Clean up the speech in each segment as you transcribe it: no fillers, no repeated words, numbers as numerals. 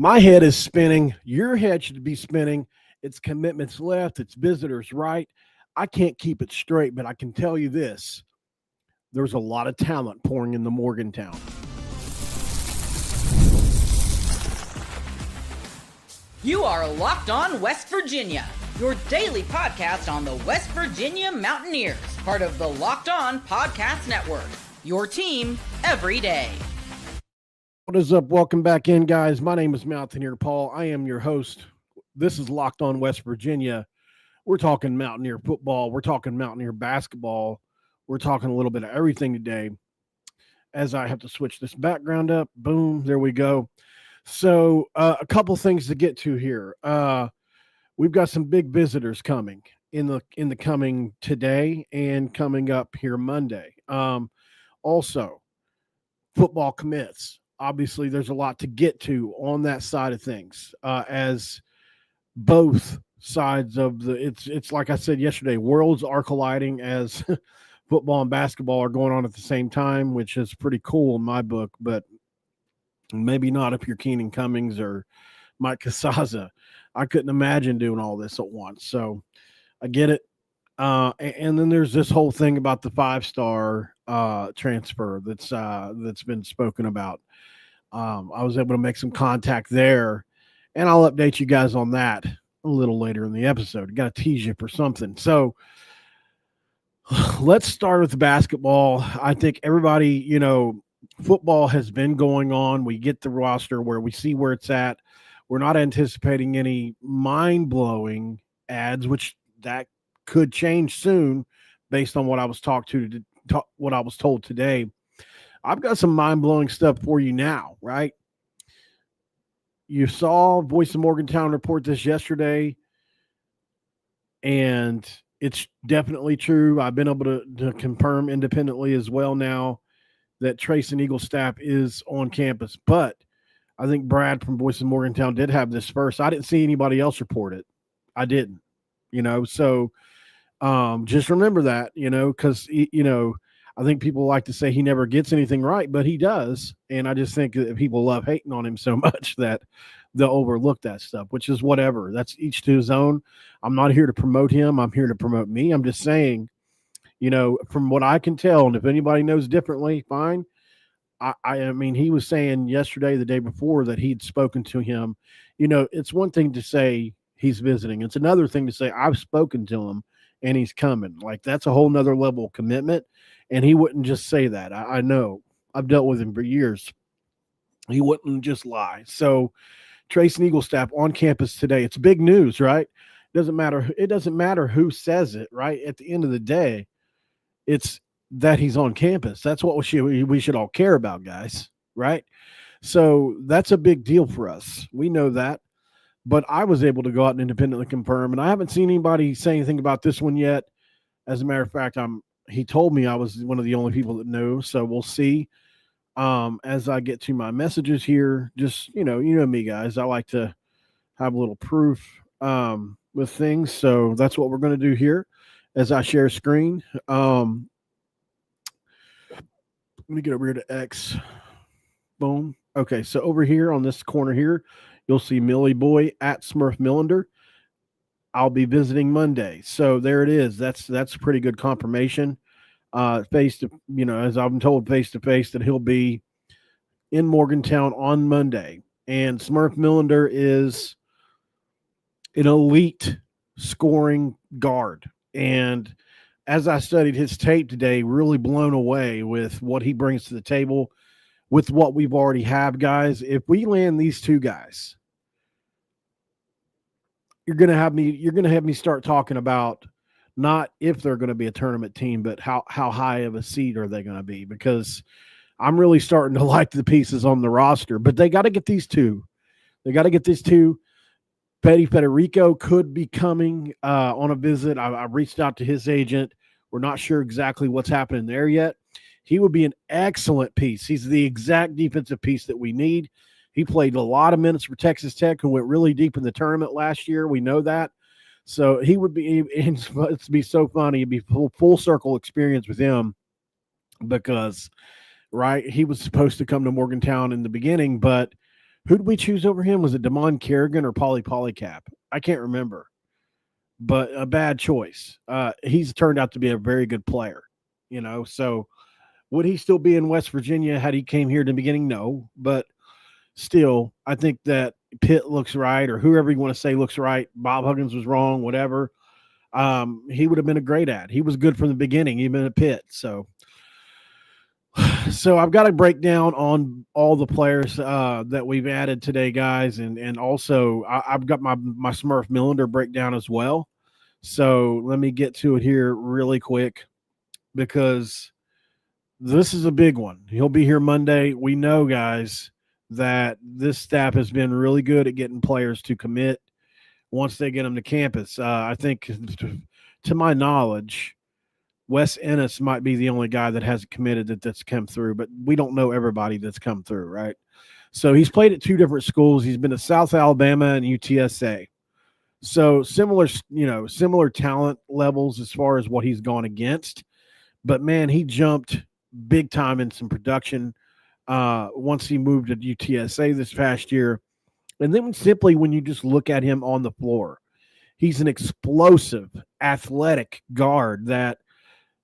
My head is spinning. Your head should be spinning. It's commitments left. It's visitors right. I can't keep it straight, but I can tell you this. There's a lot of talent pouring into Morgantown. You are Locked On West Virginia, your daily podcast on the West Virginia Mountaineers, part of the Locked On Podcast Network, your team every day. What is up? Welcome back in, guys. My name is Mountaineer Paul. I am your host. This is Locked On West Virginia. We're talking Mountaineer football. We're talking Mountaineer basketball. We're talking a little bit of everything today. As I have to switch this background up. Boom. There we go. So a couple things to get to here. We've got some big visitors coming in the coming today and coming up here Monday. Also, football commits. Obviously, there's a lot to get to on that side of things, as both sides of it's like I said yesterday, worlds are colliding as football and basketball are going on at the same time, which is pretty cool in my book, but maybe not if you're Keenan Cummings or Mike Casaza. I couldn't imagine doing all this at once. So I get it. And then there's this whole thing about the 5-star transfer that's been spoken about. I was able to make some contact there, and I'll update you guys on that a little later in the episode. Got to tease you for something. So let's start with the basketball. I think everybody, football has been going on. We get the roster where we see where it's at. We're not anticipating any mind-blowing ads, which that could change soon based on what I was told today. I've got some mind-blowing stuff for you now, right? You saw Voice of Morgantown report this yesterday, and it's definitely true. I've been able to confirm independently as well now that Trace and Eaglestaff is on campus. But I think Brad from Voice of Morgantown did have this first. I didn't see anybody else report it. I didn't, so just remember that, because, I think people like to say he never gets anything right, but he does. And I just think that people love hating on him so much that they'll overlook that stuff, which is whatever. That's each to his own. I'm not here to promote him. I'm here to promote me. I'm just saying, from what I can tell, and if anybody knows differently, fine. I mean, he was saying yesterday, the day before, that he'd spoken to him. It's one thing to say he's visiting. It's another thing to say I've spoken to him and he's coming. Like, that's a whole nother level of commitment. And he wouldn't just say that. I know. I've dealt with him for years. He wouldn't just lie. So Trace and Eaglestaff on campus today. It's big news, right? It doesn't matter who says it, right? At the end of the day, it's that he's on campus. That's what we should all care about, guys, right? So that's a big deal for us. We know that. But I was able to go out and independently confirm, and I haven't seen anybody say anything about this one yet. As a matter of fact, he told me I was one of the only people that knew, so we'll see. As I get to my messages here, just, you know me, guys. I like to have a little proof with things, so that's what we're going to do here as I share screen. Let me get over here to X. Boom. Okay, so over here on this corner here, you'll see Millie Boy at Smurf Millender. I'll be visiting Monday. So there it is. That's pretty good confirmation. As I'm told face to face that he'll be in Morgantown on Monday. And Smurf Millender is an elite scoring guard. And as I studied his tape today, really blown away with what he brings to the table with what we've already have, guys. If we land these two guys, you're going to have me start talking about not if they're going to be a tournament team, but how high of a seed are they going to be, because I'm really starting to like the pieces on the roster, but they got to get these two. Petty Federico could be coming on a visit. I reached out to his agent. We're not sure exactly what's happening there yet. He would be an excellent piece. He's the exact defensive piece that we need. He played a lot of minutes for Texas Tech and went really deep in the tournament last year. We know that. So he would be – it'd be so funny. It'd be full circle experience with him because, right, he was supposed to come to Morgantown in the beginning, but Who did we choose over him? Was it Damon Kerrigan or Paulie Polycap? I can't remember, but a bad choice. He's turned out to be a very good player, so would he still be in West Virginia had he came here in the beginning? No, but still, I think that Pitt looks right, or whoever you want to say looks right. Bob Huggins was wrong, whatever. He would have been a great ad. He was good from the beginning, even at Pitt. So I've got a breakdown on all the players that we've added today, guys, and also I've got my Smurf Millender breakdown as well. So let me get to it here really quick because this is a big one. He'll be here Monday. We know, guys, that this staff has been really good at getting players to commit once they get them to campus. I think, to my knowledge, Wes Ennis might be the only guy that hasn't committed that's come through, but we don't know everybody that's come through, right? So he's played at two different schools. He's been at South Alabama and UTSA. So similar talent levels as far as what he's gone against. But, man, he jumped big time in some production once he moved to UTSA this past year. And then simply when you just look at him on the floor, he's an explosive, athletic guard that,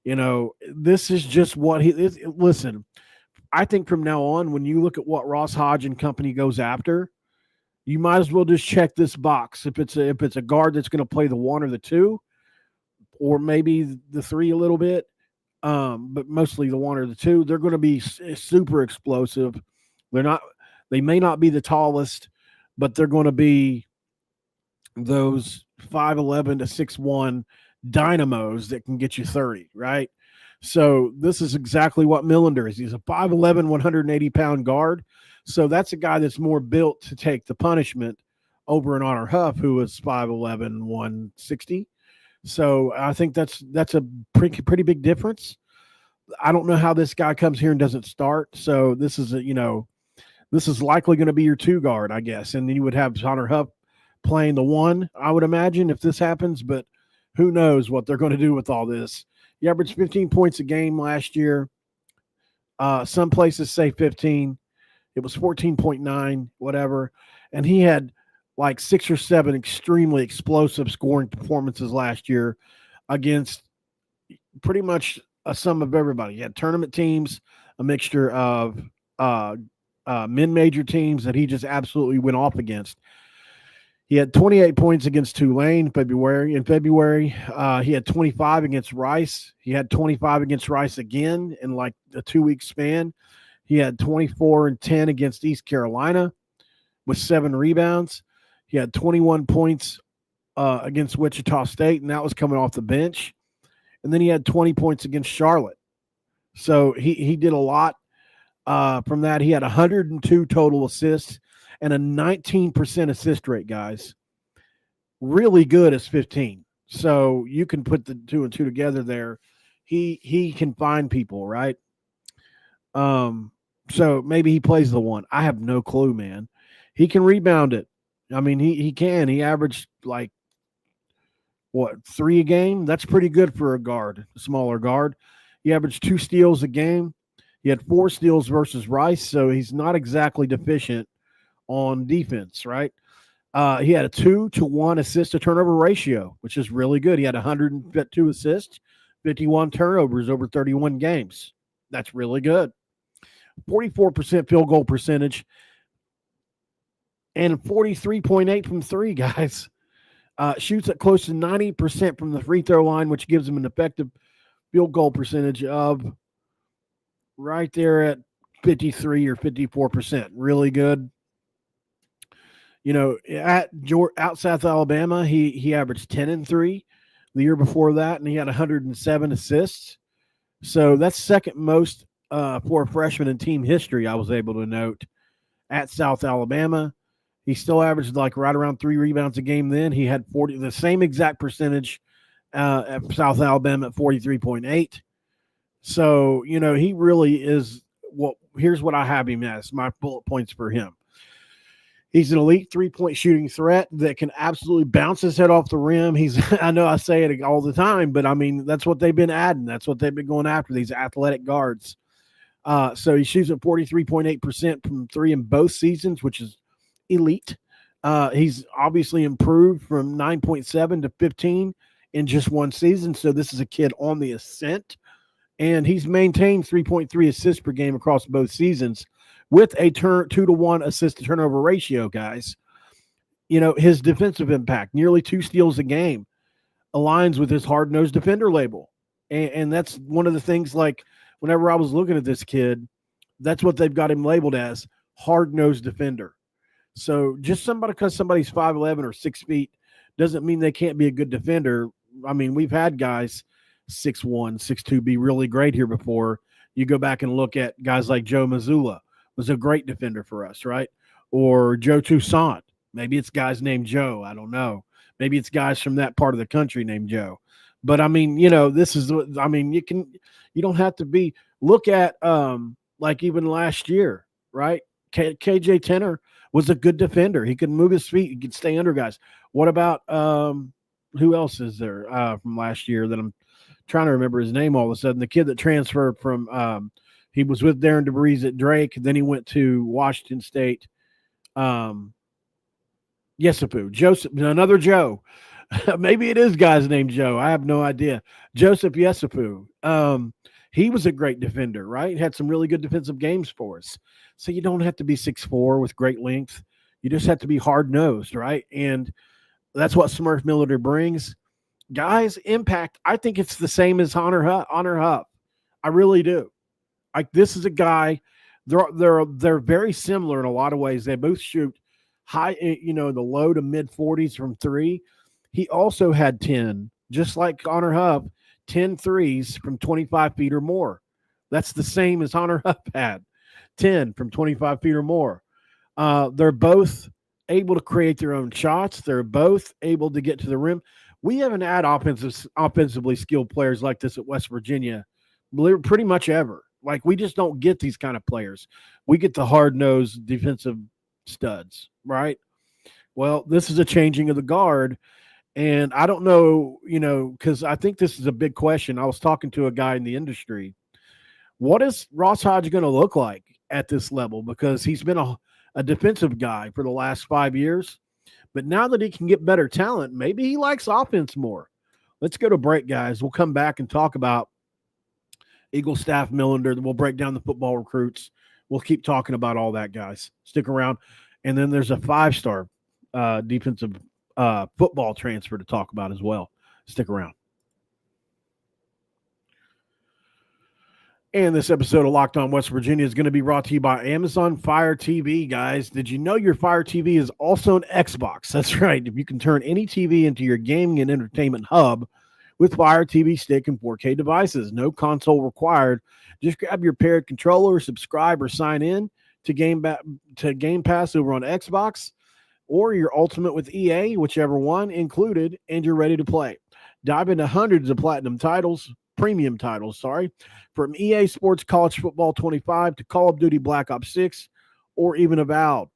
this is just what he is. Listen, I think from now on, when you look at what Ross Hodge and company goes after, you might as well just check this box. If it's a guard that's going to play the one or the two, or maybe the three a little bit, but mostly the one or the two, they're going to be super explosive. They may not be the tallest, but they're going to be those 5'11" to 6'1" dynamos that can get you 30, right? So this is exactly what Millender is. He's a 5'11", 180-pound guard. So that's a guy that's more built to take the punishment over an Honor Huff, who is 5'11", 160. So I think that's a pretty big difference. I don't know how this guy comes here and doesn't start. So this is this is likely going to be your two guard, I guess. And then you would have Honor Huff playing the one, I would imagine, if this happens. But who knows what they're going to do with all this. He averaged 15 points a game last year. Some places say 15. It was 14.9, whatever. And he had like 6 or 7 extremely explosive scoring performances last year against pretty much a sum of everybody. He had tournament teams, a mixture of mid-major teams that he just absolutely went off against. He had 28 points against Tulane in February. He had 25 against Rice. He had 25 against Rice again in like a 2-week span. He had 24 and 10 against East Carolina with 7 rebounds. He had 21 points against Wichita State, and that was coming off the bench. And then he had 20 points against Charlotte. So he did a lot from that. He had 102 total assists and a 19% assist rate, guys. Really good as 15. So you can put the 2 and 2 together there. He can find people, right? So maybe he plays the one. I have no clue, man. He can rebound it. I mean, he can. He averaged like, 3 a game? That's pretty good for a smaller guard. He averaged 2 steals a game. He had 4 steals versus Rice, so he's not exactly deficient on defense, right? He had a 2-to-1 assist-to-turnover ratio, which is really good. He had 102 assists, 51 turnovers over 31 games. That's really good. 44% field goal percentage and 43.8 from 3, guys. Shoots at close to 90% from the free throw line, which gives him an effective field goal percentage of right there at 53 or 54%. Really good. Out South Alabama, he averaged 10 and 3 the year before that, and he had 107 assists. So that's second most for a freshman in team history, I was able to note, at South Alabama. He still averaged like right around 3 rebounds a game then. He had the same exact percentage at South Alabama at 43.8. So, he really is here's what I have him as, my bullet points for him. He's an elite 3-point shooting threat that can absolutely bounce his head off the rim. I know I say it all the time, but I mean, that's what they've been adding. That's what they've been going after, these athletic guards. So he shoots at 43.8% from 3 in both seasons, which is elite. He's obviously improved from 9.7 to 15 in just one season. So this is a kid on the ascent. And he's maintained 3.3 assists per game across both seasons with a 2-to-1 assist to turnover ratio, guys. His defensive impact, nearly 2 steals a game, aligns with his hard-nosed defender label. And that's one of the things, like, whenever I was looking at this kid, that's what they've got him labeled as, hard-nosed defender. So just because somebody's 5'11" or 6 feet doesn't mean they can't be a good defender. I mean, we've had guys 6'1", 6'2" be really great here before. You go back and look at guys like Joe Mazzulla, was a great defender for us, right? Or Joe Toussaint. Maybe it's guys named Joe. I don't know. Maybe it's guys from that part of the country named Joe. But I mean, you don't have to be. Look at like even last year, right? KJ Tenner was a good defender. He could move his feet. He could stay under guys. What about who else is there from last year that I'm trying to remember his name all of a sudden? The kid that transferred from he was with Darren DeVries at Drake. Then he went to Washington State. Yesupu. Joseph, another Joe. Maybe it is guys named Joe. I have no idea. Joseph Yesupu. He was a great defender, right? Had some really good defensive games for us. So you don't have to be 6'4" with great length. You just have to be hard-nosed, right? And that's what Smurf Millender brings. Guys, impact, I think it's the same as Honor Huff. I really do. Like, this is a guy, they're very similar in a lot of ways. They both shoot high, in the low to mid 40s from three. He also had 10, just like Honor Huff, 10 threes from 25 feet or more. That's the same as Honor Huff had, 10 from 25 feet or more. They're both able to create their own shots. They're both able to get to the rim. We haven't had offensively skilled players like this at West Virginia pretty much ever. Like, we just don't get these kind of players. We get the hard-nosed defensive studs, right? Well, this is a changing of the guard, and I don't know, because I think this is a big question. I was talking to a guy in the industry. What is Ross Hodge going to look like at this level? Because he's been a defensive guy for the last 5 years, but now that he can get better talent, maybe he likes offense more. Let's go to break, guys. We'll come back and talk about Eaglestaff, Millender. We'll break down the football recruits. We'll keep talking about all that, guys. Stick around. And then there's a 5-star defensive football transfer to talk about as well. Stick around. And this episode of Locked On West Virginia is going to be brought to you by Amazon Fire TV, guys. Did you know your Fire TV is also an Xbox? That's right. If you can turn any TV into your gaming and entertainment hub with Fire TV Stick and 4K devices. No console required. Just grab your paired controller, subscribe, or sign in to Game Pass over on Xbox or your Ultimate with EA, whichever one included, and you're ready to play. Dive into hundreds of premium titles, from EA Sports College Football 25 to Call of Duty Black Ops 6 or even Avowed.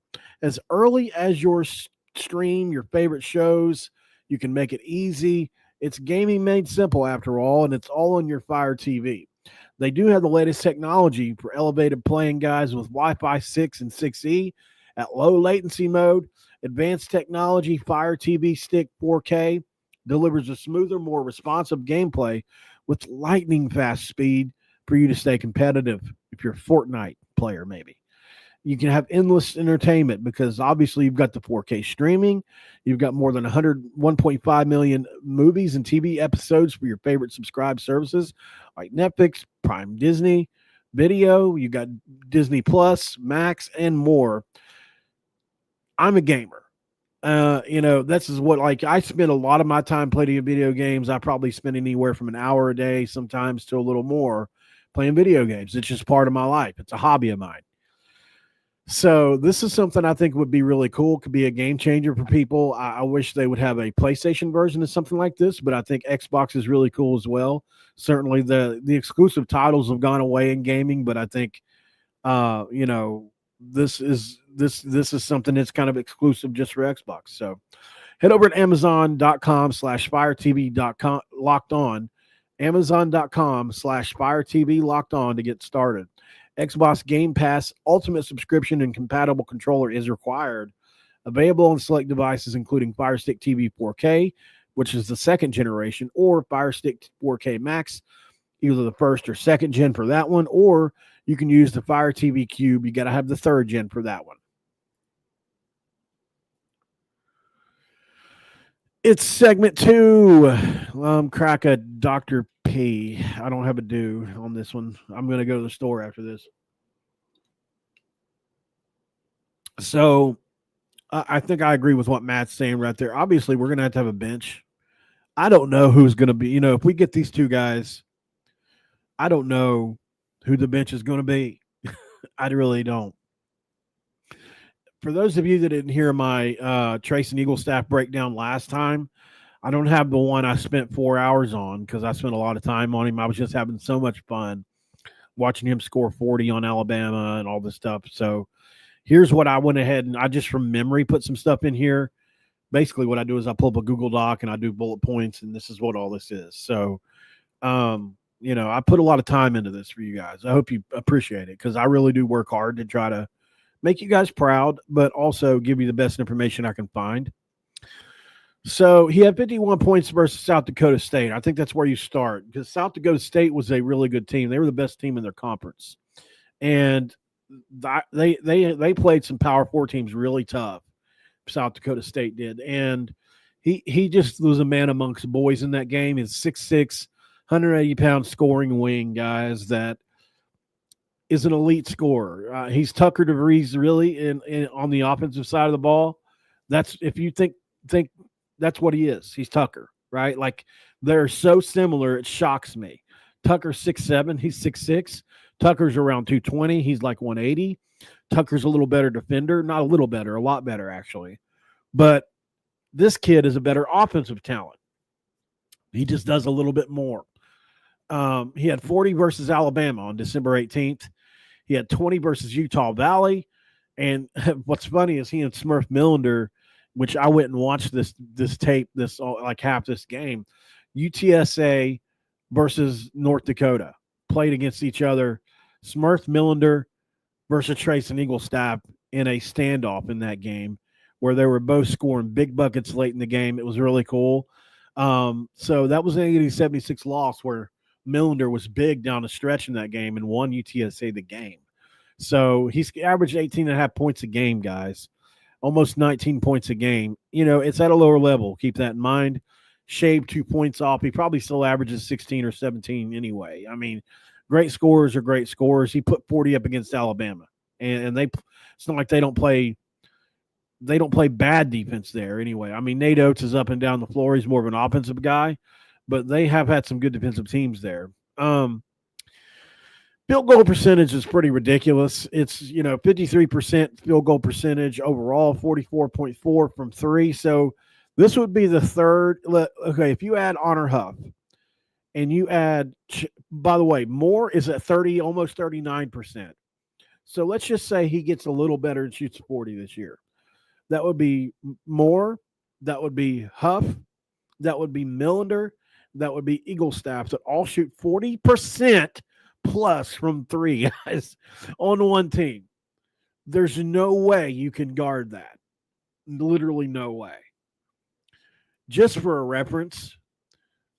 As early as your stream your favorite shows, you can make it easy. It's gaming made simple after all, and it's all on your Fire TV. They do have the latest technology for elevated playing, guys, with Wi-Fi 6 and 6E at low latency mode. Advanced technology, Fire TV Stick 4K delivers a smoother, more responsive gameplay with lightning fast speed for you to stay competitive. If you're a Fortnite player, maybe. You can have endless entertainment because obviously you've got the 4K streaming. You've got more than 1.5 million movies and TV episodes for your favorite subscribed services like Netflix, Prime Disney, Video. You got Disney Plus, Max, and more. I'm a gamer. This is what, I spend a lot of my time playing video games. I probably spend anywhere from an hour a day, sometimes to a little more, playing video games. It's just part of my life. It's a hobby of mine. So this is something I think would be really cool. Could be a game changer for people. I wish they would have a PlayStation version of something like this, but I think Xbox is really cool as well. Certainly the exclusive titles have gone away in gaming, but I think, this is something that's kind of exclusive just for Xbox. So head over at Amazon.com/FireTV.com locked on, Amazon.com/FireTV locked on to get started. Xbox Game Pass Ultimate subscription and compatible controller is required. Available on select devices, including Fire Stick TV 4K, which is the second generation, or Fire Stick 4K Max, either the first or second gen for that one, or you can use the Fire TV Cube. You got to have the third gen for that one. It's segment 2. Crack a Dr. P. I don't have a do on this one. I'm going to go to the store after this. So I think I agree with what Matt's saying right there. Obviously, we're going to have a bench. I don't know who's going to be. If we get these two guys, I don't know who the bench is going to be. I really don't. For those of you that didn't hear my Trace and Eaglestaff breakdown last time, I don't have the one I spent 4 hours on because I spent a lot of time on him. I was just having so much fun watching him score 40 on Alabama and all this stuff. So here's what I went ahead and I just from memory put some stuff in here. Basically what I do is I pull up a Google Doc and I do bullet points, and this is what all this is. So, I put a lot of time into this for you guys. I hope you appreciate it because I really do work hard to try to make you guys proud, but also give you the best information I can find. So he had 51 points versus South Dakota State. I think that's where you start because South Dakota State was a really good team. They were the best team in their conference. And they played some Power 4 teams really tough. South Dakota State did. And he just was a man amongst boys in that game. He's 6'6", 180-pound scoring wing, guys, that is an elite scorer. He's Tucker DeVries really in on the offensive side of the ball. That's if you think that's what he is. He's Tucker, right? Like they're so similar, it shocks me. Tucker's 6'7", he's 6'6". Tucker's around 220, he's like 180. Tucker's a little better defender, not a little better, a lot better actually. But this kid is a better offensive talent. He just does a little bit more. He had 40 versus Alabama on December 18th. He had 20 versus Utah Valley. And what's funny is he and Smurf Millender, which I went and watched this tape, like half this game, UTSA versus North Dakota played against each other. Smurf Millender versus Trace and Eaglestaff in a standoff in that game where they were both scoring big buckets late in the game. It was really cool. So that was an 80-76 loss where Millender was big down the stretch in that game and won UTSA the game. So he's averaged 18.5 points a game, guys. Almost 19 points a game. It's at a lower level. Keep that in mind. Shaved 2 points off. He probably still averages 16 or 17 anyway. I mean, great scorers are great scorers. He put 40 up against Alabama. And it's not like they don't play bad defense there anyway. I mean, Nate Oates is up and down the floor. He's more of an offensive guy, but they have had some good defensive teams there. Field goal percentage is pretty ridiculous. It's, 53% field goal percentage overall, 44.4 from 3. So this would be the third. Okay, if you add Honor Huff and you add, by the way, Moore is at 30, almost 39%. So let's just say he gets a little better and shoots 40 this year. That would be Moore. That would be Huff. That would be Millender. That would be Eaglestaff that all shoot 40% plus from 3 guys on one team. There's no way you can guard that. Literally no way. Just for a reference,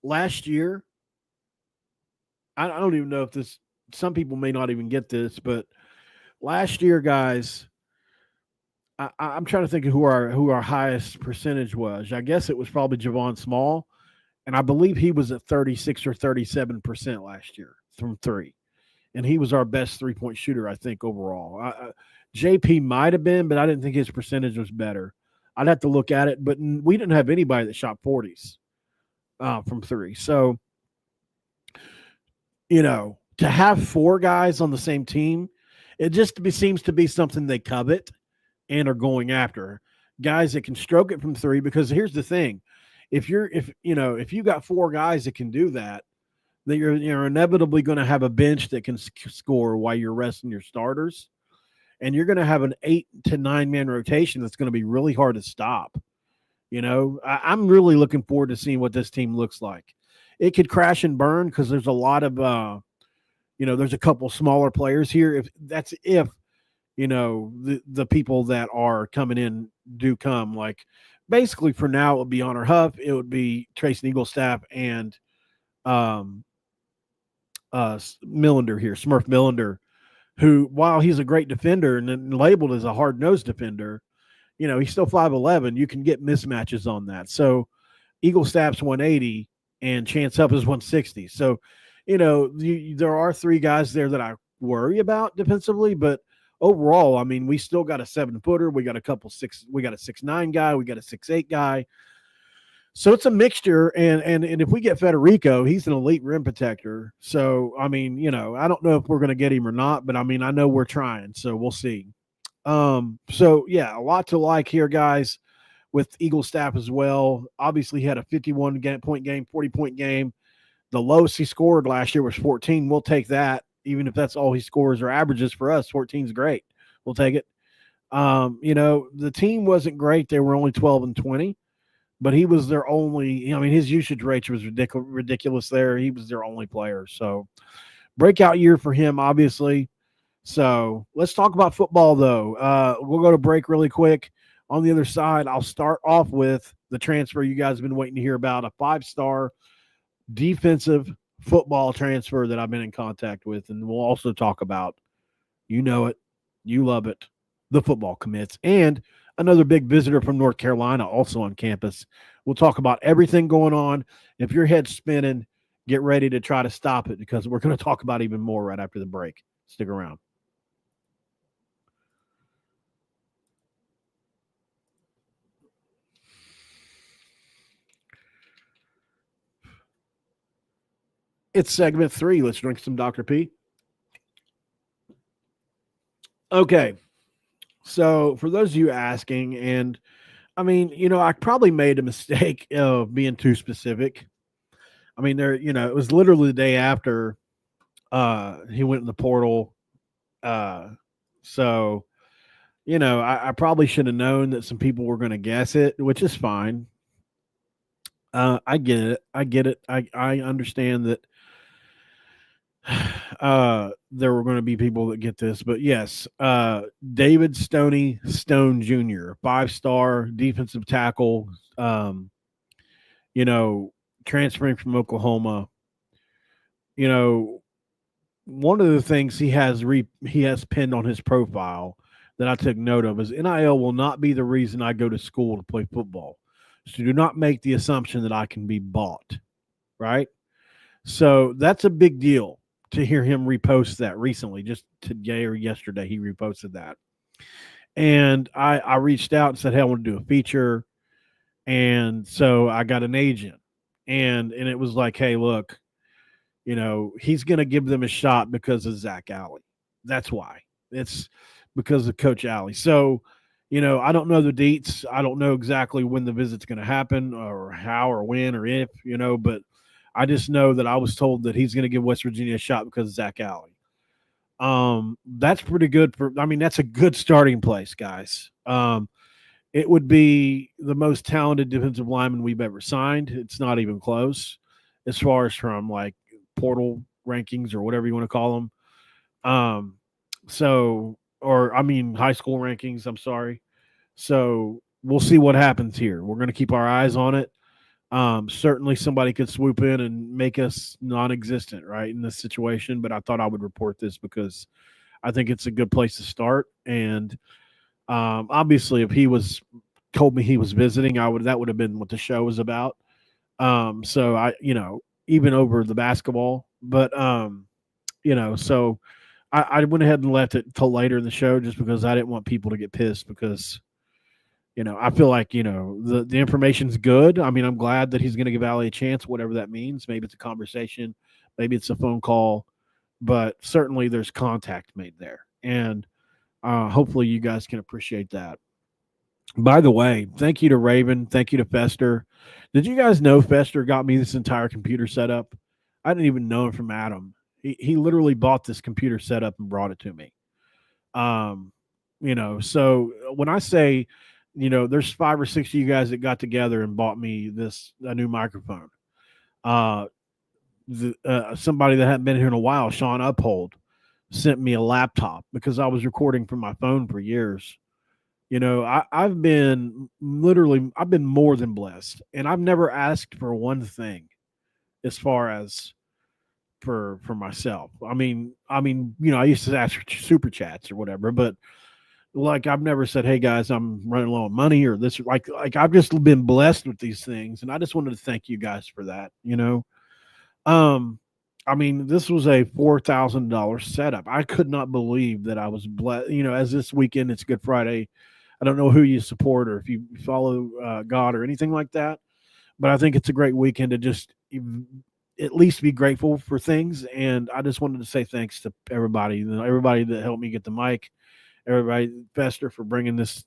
last year, I don't even know if this, some people may not even get this, but last year, guys, I'm trying to think of who our highest percentage was. I guess it was probably Javon Small, and I believe he was at 36 or 37% last year from 3, and he was our best 3-point shooter, I think, overall. JP might have been, but I didn't think his percentage was better. I'd have to look at it, but we didn't have anybody that shot 40s from 3. So, to have 4 guys on the same team, it just seems to be something they covet and are going after. Guys that can stroke it from 3, because here's the thing. If you got 4 guys that can do that, then you're inevitably going to have a bench that can score while you're resting your starters. And you're going to have an 8 to 9 man rotation that's going to be really hard to stop. I'm really looking forward to seeing what this team looks like. It could crash and burn because there's a lot of, there's a couple smaller players here. If the people that are coming in do come. Like basically for now, it would be Honor Huff, it would be Trace Eaglestaff, and um, Millender here, Smurf Millender, who, while he's a great defender and then labeled as a hard nosed defender, he's still 5'11". You can get mismatches on that. So Eaglestaff's 180 and Chance Huff is 160. So, there are three guys there that I worry about defensively, but overall, I mean, we still got a 7-footer. We got a 6'9" guy. We got a 6'8" guy. So it's a mixture, and if we get Federico, he's an elite rim protector. So, I mean, I don't know if we're going to get him or not, but I mean, I know we're trying, so we'll see. So yeah, a lot to like here, guys, with Eaglestaff as well. Obviously, he had a 51-point game, 40-point game. The lowest he scored last year was 14. We'll take that, even if that's all he scores or averages for us. 14 is great. We'll take it. The team wasn't great. They were only 12-20. But he was their only, his usage rate was ridiculous there. He was their only player. So breakout year for him, obviously. So let's talk about football, though. We'll go to break really quick. On the other side, I'll start off with the transfer you guys have been waiting to hear about, a 5-star defensive football transfer that I've been in contact with. And we'll also talk about, you know it, you love it, the football commits, and another big visitor from North Carolina also on campus. We'll talk about everything going on. If your head's spinning, get ready to try to stop it, because we're going to talk about even more right after the break. Stick around. It's segment 3. Let's drink some Dr. P. Okay. So for those of you asking, and I mean, I probably made a mistake of being too specific. I mean, it was literally the day after he went in the portal. So, I probably should have known that some people were going to guess it, which is fine. I get it. I understand that there were going to be people that get this, but yes, David Stoney Stone Jr., 5-star defensive tackle, transferring from Oklahoma. One of the things he has pinned on his profile that I took note of is NIL will not be the reason I go to school to play football. So do not make the assumption that I can be bought, right? So that's a big deal. To hear him repost that recently, just today or yesterday, he reposted that. And I reached out and said, hey, I want to do a feature. And so I got an agent. And it was like, hey, look, he's going to give them a shot because of Zach Alley. That's why. It's because of Coach Alley. So, I don't know the deets. I don't know exactly when the visit's going to happen or how or when or if, but I just know that I was told that he's going to give West Virginia a shot because of Zach Alley. That's pretty good that's a good starting place, guys. It would be the most talented defensive lineman we've ever signed. It's not even close as far as from like portal rankings or whatever you want to call them. High school rankings, I'm sorry. So we'll see what happens here. We're going to keep our eyes on it. Certainly somebody could swoop in and make us non-existent, right, in this situation. But I thought I would report this because I think it's a good place to start. And obviously, if he was told me he was visiting, that would have been what the show was about. So I, even over the basketball, but so I went ahead and left it till later in the show just because I didn't want people to get pissed because. I feel like, the information's good. I mean, I'm glad that he's going to give Allie a chance, whatever that means. Maybe it's a conversation. Maybe it's a phone call. But certainly there's contact made there. And hopefully you guys can appreciate that. By the way, thank you to Raven. Thank you to Fester. Did you guys know Fester got me this entire computer setup? I didn't even know him from Adam. He literally bought this computer setup and brought it to me. So when I say – there's 5 or 6 of you guys that got together and bought me a new microphone. Somebody that hadn't been here in a while, Sean Uphold, sent me a laptop because I was recording from my phone for years. I've been I've been more than blessed, and I've never asked for one thing as far as for myself. I used to ask for super chats or whatever, but like I've never said, "Hey guys, I'm running low on money," or this. Like I've just been blessed with these things, and I just wanted to thank you guys for that. Um, this was a $4,000 setup. I could not believe that I was blessed. As this weekend, it's Good Friday. I don't know who you support or if you follow God or anything like that, but I think it's a great weekend to just at least be grateful for things. And I just wanted to say thanks to everybody that helped me get the mic, everybody, Fester, for bringing this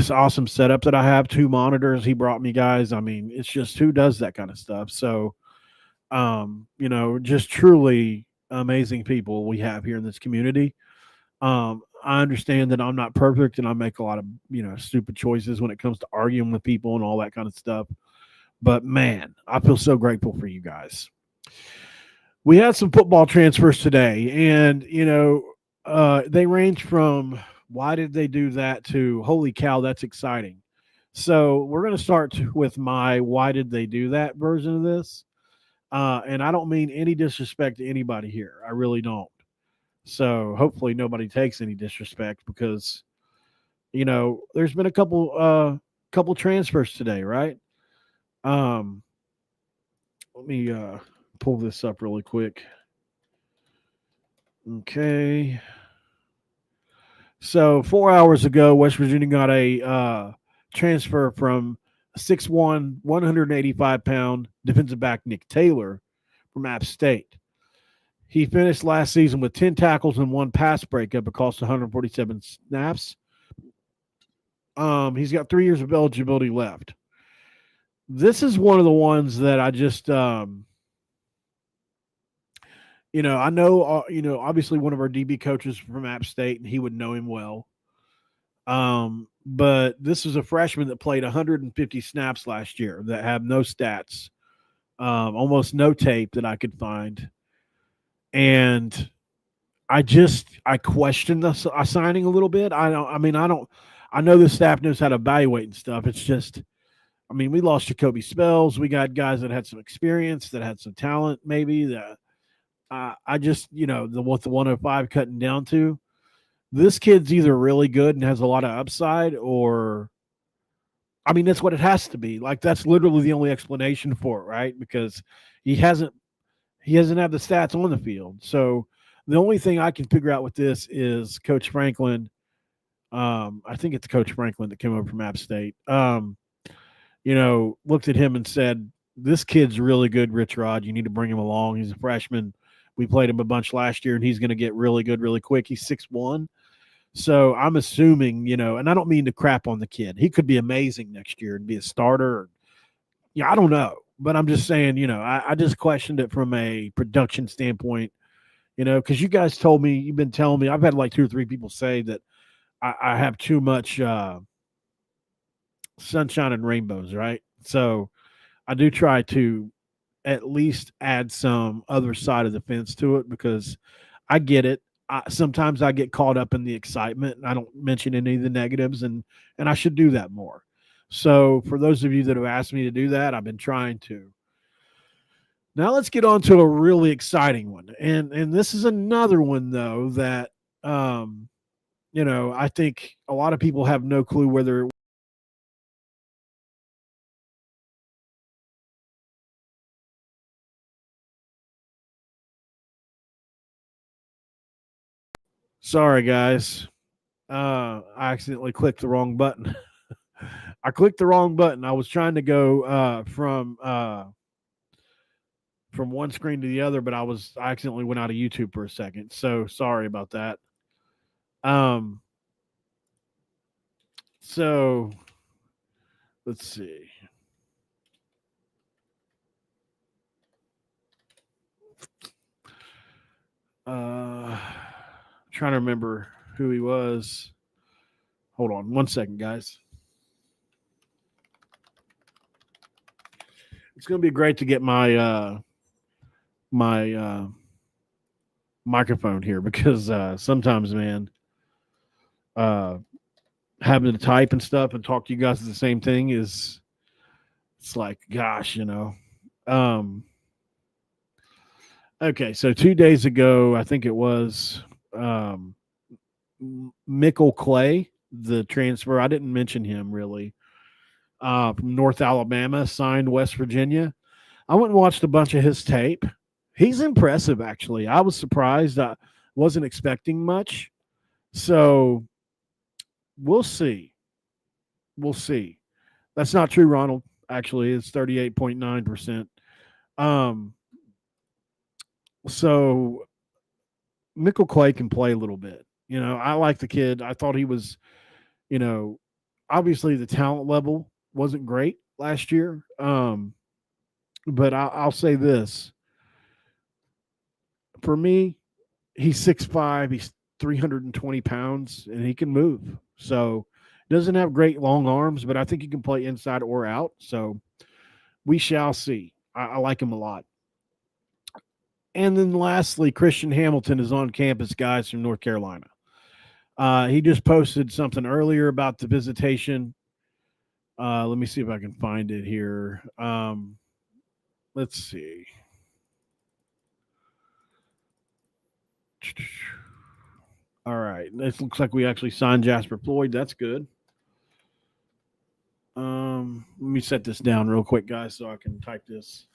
awesome setup that I have. 2 monitors he brought me, guys. It's just, who does that kind of stuff? So, just truly amazing people we have here in this community. I understand that I'm not perfect and I make a lot of, stupid choices when it comes to arguing with people and all that kind of stuff. But man, I feel so grateful for you guys. We had some football transfers today, and they range from why did they do that to holy cow, that's exciting. So we're going to start with my why did they do that version of this. And I don't mean any disrespect to anybody here. I really don't. So hopefully nobody takes any disrespect because, there's been a couple transfers today, right? Let me pull this up really quick. Okay. So 4 hours ago, West Virginia got a transfer from 6'1", 185-pound defensive back Nick Taylor from App State. He finished last season with 10 tackles and 1 pass breakup across 147 snaps. He's got 3 years of eligibility left. This is one of the ones that I just, I know, obviously one of our DB coaches from App State, and he would know him well. But this is a freshman that played 150 snaps last year that have no stats, almost no tape that I could find. And I question the signing a little bit. I know the staff knows how to evaluate and stuff. It's just, we lost Jacoby Spells. We got guys that had some experience, that had some talent, maybe that I just, what the 105 cutting down to. This kid's either really good and has a lot of upside, or, that's what it has to be. Like, that's literally the only explanation for it, right? Because he hasn't had the stats on the field. So the only thing I can figure out with this is Coach Franklin. I think it's Coach Franklin that came over from App State. Looked at him and said, "This kid's really good, Rich Rod. You need to bring him along. He's a freshman. We played him a bunch last year, and he's going to get really good really quick." He's 6'1". So I'm assuming, and I don't mean to crap on the kid. He could be amazing next year and be a starter. I don't know. But I'm just saying, I just questioned it from a production standpoint, because you guys you've been telling me, I've had like 2 or 3 people say that I have too much sunshine and rainbows, right? So I do try to at least add some other side of the fence to it, because I get it. Sometimes I get caught up in the excitement and I don't mention any of the negatives, and I should do that more. So for those of you that have asked me to do that, I've been trying to. Now let's get on to a really exciting one. And this is another one, though, that, I think a lot of people have no clue whether Sorry, guys. I accidentally clicked the wrong button. I clicked the wrong button. I was trying to go from one screen to the other, but I accidentally went out of YouTube for a second. So sorry about that. So let's see. Trying to remember who he was. Hold on 1 second, guys. It's going to be great to get my microphone here, because sometimes, man, having to type and stuff and talk to you guys at the same thing it's like, gosh, okay, so 2 days ago, I think it was Mickle Clay, the transfer. I didn't mention him really. From North Alabama, signed West Virginia. I went and watched a bunch of his tape. He's impressive, actually. I was surprised. I wasn't expecting much. So we'll see. We'll see. That's not true, Ronald. Actually, it's 38.9%. So Mickle Clay can play a little bit. I like the kid. I thought he was, obviously the talent level wasn't great last year. But I'll say this. For me, he's 6'5", he's 320 pounds, and he can move. So doesn't have great long arms, but I think he can play inside or out. So we shall see. I like him a lot. And then lastly, Christian Hamilton is on campus, guys, from North Carolina. He just posted something earlier about the visitation. Let me see if I can find it here. Let's see. All right. This looks like we actually signed Jasper Floyd. That's good. Let me set this down real quick, guys, so I can type this.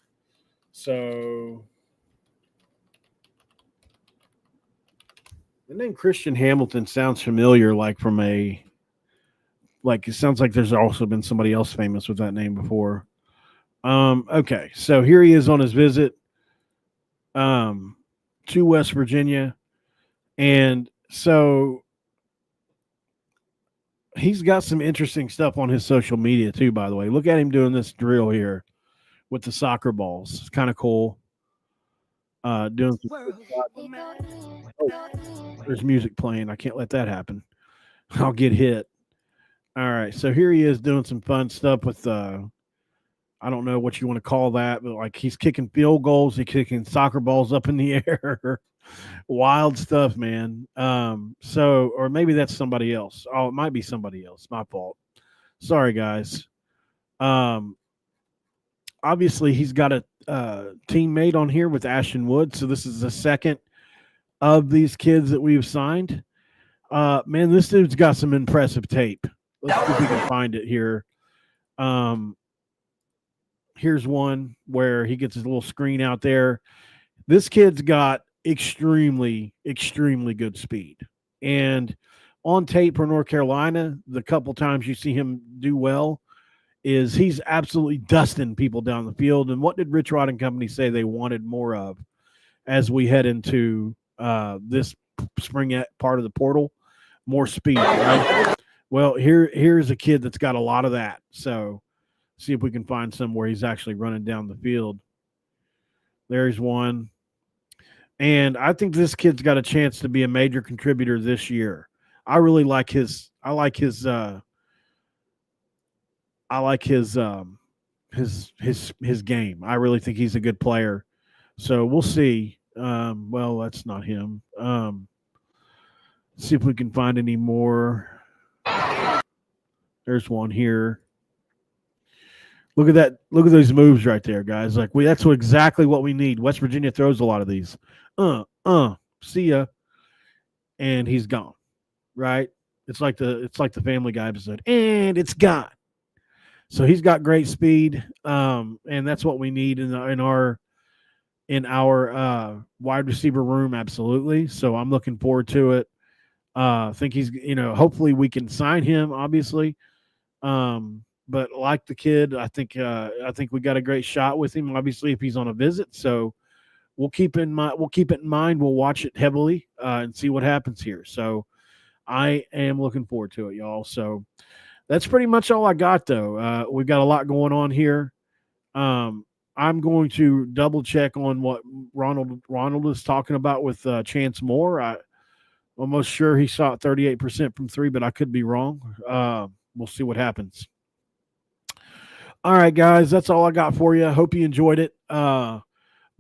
So the name Christian Hamilton sounds familiar, like it sounds like there's also been somebody else famous with that name before. Okay, so here he is on his visit to West Virginia. And so he's got some interesting stuff on his social media too, by the way. Look at him doing this drill here with the soccer balls. It's kind of cool. Doing some there's music playing. I can't let that happen. I'll get hit. All right, so here he is doing some fun stuff with I don't know what you want to call that, but like he's kicking field goals, he's kicking soccer balls up in the air. Wild stuff, man. Or maybe that's somebody else. Oh, it might be somebody else. My fault. Sorry, guys. Obviously he's got a teammate on here with Ashton Wood, so this is the second of these kids that we've signed. Man, this dude's got some impressive tape. Let's see if we can find it here. Here's one where he gets his little screen out there. This kid's got extremely, extremely good speed. And on tape for North Carolina, the couple times you see him do well is he's absolutely dusting people down the field. And what did Rich Rod and company say they wanted more of as we head into this spring part of the portal? More speed, right? Well, here's a kid that's got a lot of that. So see if we can find somewhere he's actually running down the field. There's one. And I think this kid's got a chance to be a major contributor this year. I really like his game. I really think he's a good player. So we'll see. Well, that's not him. See if we can find any more. There's one here. Look at that. Look at those moves right there, guys. Like that's exactly what we need. West Virginia throws a lot of these. See ya. And he's gone. Right? It's like the Family Guy episode. And it's gone. So he's got great speed. And that's what we need in our wide receiver room, absolutely. So I'm looking forward to it. Think he's, hopefully we can sign him, obviously. But like the kid, I think we got a great shot with him, obviously, if he's on a visit. So we'll keep it in mind. We'll watch it heavily and see what happens here. So I am looking forward to it, y'all. So that's pretty much all I got, though. We've got a lot going on here. I'm going to double check on what Ronald is talking about with Chance Moore. I'm almost sure he shot 38% from three, but I could be wrong. We'll see what happens. All right, guys, that's all I got for you. Hope you enjoyed it.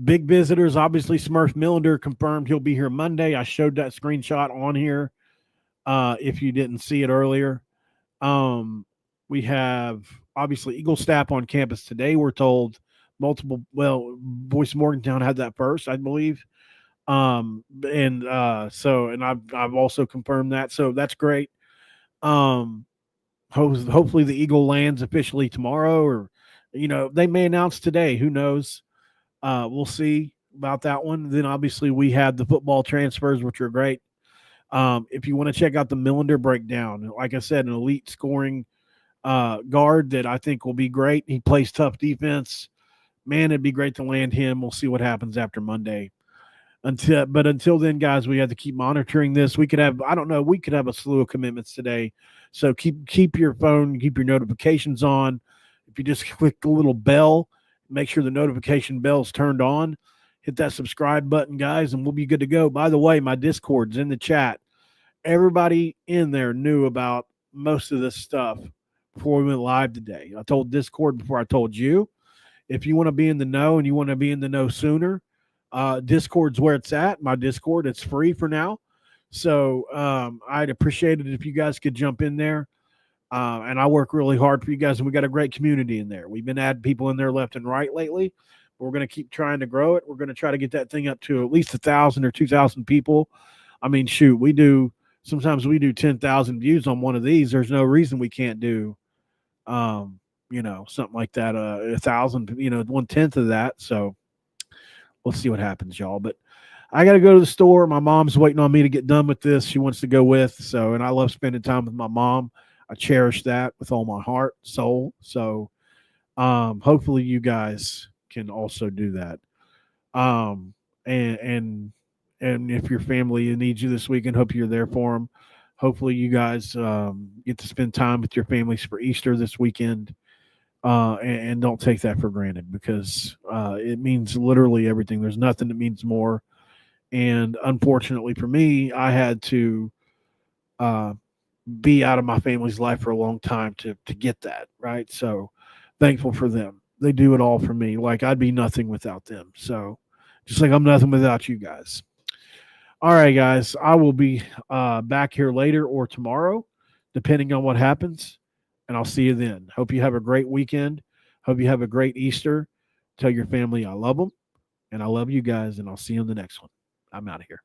Big visitors, obviously, Smurf Millender confirmed he'll be here Monday. I showed that screenshot on here. if you didn't see it earlier. We have obviously Eaglestaff on campus today. We're told Boyce Morgantown had that first, I believe. And I've also confirmed that. So that's great. Um, hopefully the Eagle lands officially tomorrow, or they may announce today. Who knows? We'll see about that one. Then obviously we have the football transfers, which are great. If you want to check out the Millender breakdown, like I said, an elite scoring guard that I think will be great. He plays tough defense. Man, it'd be great to land him. We'll see what happens after Monday. Until then, guys, we have to keep monitoring this. We could have a slew of commitments today. So keep your phone, keep your notifications on. If you just click the little bell, make sure the notification bell's turned on. Hit that subscribe button, guys, and we'll be good to go. By the way, my Discord's in the chat. Everybody in there knew about most of this stuff before we went live today. I told Discord before I told you. If you want to be in the know and you want to be in the know sooner, Discord's where it's at. My Discord, it's free for now. So I'd appreciate it if you guys could jump in there. And I work really hard for you guys, and we got a great community in there. We've been adding people in there left and right lately. We're going to keep trying to grow it. We're going to try to get that thing up to at least 1,000 or 2,000 people. I mean, shoot, sometimes we do 10,000 views on one of these. There's no reason we can't do, something like that, 1,000, 1/10 of that. So we'll see what happens, y'all. But I got to go to the store. My mom's waiting on me to get done with this. She wants to go with. So, and I love spending time with my mom. I cherish that with all my heart, soul. So, hopefully you guys can also do that. And if your family needs you this weekend, hope you're there for them. Hopefully you guys get to spend time with your families for Easter this weekend. And don't take that for granted, because it means literally everything. There's nothing that means more. And unfortunately for me, I had to be out of my family's life for a long time to get that, right? So thankful for them. They do it all for me. Like, I'd be nothing without them. So just like I'm nothing without you guys. All right, guys, I will be back here later or tomorrow, depending on what happens. And I'll see you then. Hope you have a great weekend. Hope you have a great Easter. Tell your family I love them, and I love you guys, and I'll see you in the next one. I'm out of here.